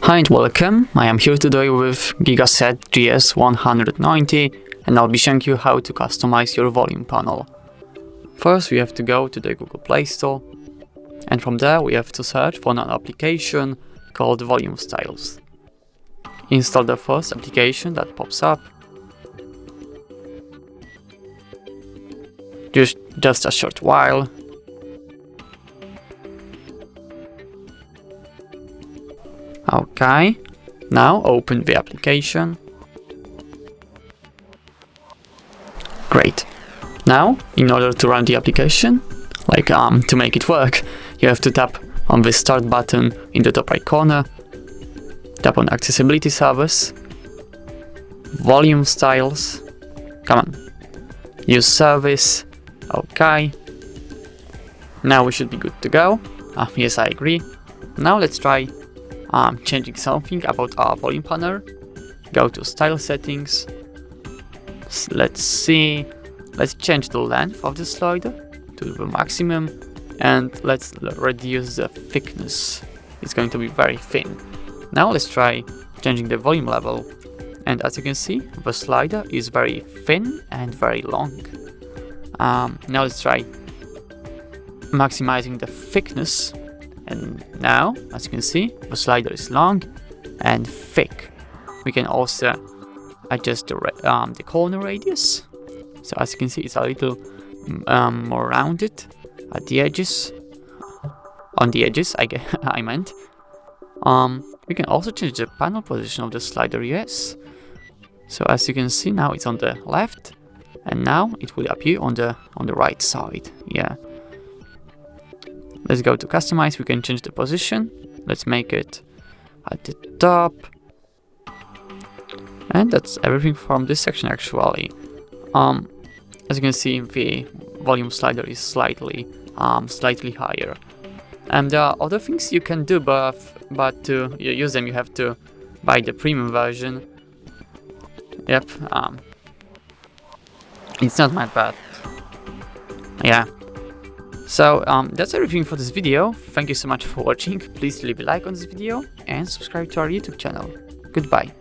Hi and welcome, I am here today with GIGASET GS190 and I'll be showing you how to customize your volume panel. First we have to go to the Google Play Store and from there we have to search for an application called Volume Styles. Install the first application that pops up. Just a short while. Okay, now open the application. Great. Now, in order to run the application, to make it work, you have to tap on the Start button in the top right corner, tap on Accessibility Service, Volume Styles, come on, Use Service, okay. Now we should be good to go. Yes, I agree. Now let's try changing something about our volume panel. Go to Style Settings. Let's see. Let's change the length of the slider to the maximum and let's reduce the thickness. It's going to be very thin. Now let's try changing the volume level. And as you can see, the slider is very thin and very long. Now let's try maximizing the thickness. And now, as you can see, the slider is long and thick. We can also adjust the corner radius. So as you can see, it's a little more rounded at the edges. On the edges, I meant. We can also change the panel position of the slider, yes. So as you can see, now it's on the left, and now it will appear on the right side. Yeah. Let's go to Customize. We can change the position. Let's make it at the top. And that's everything from this section actually. As you can see, the volume slider is slightly higher. And there are other things you can do, but to use them you have to buy the premium version. Yep. It's not that bad. Yeah. So that's everything for this video. Thank you so much for watching. Please leave a like on this video and subscribe to our YouTube channel. Goodbye.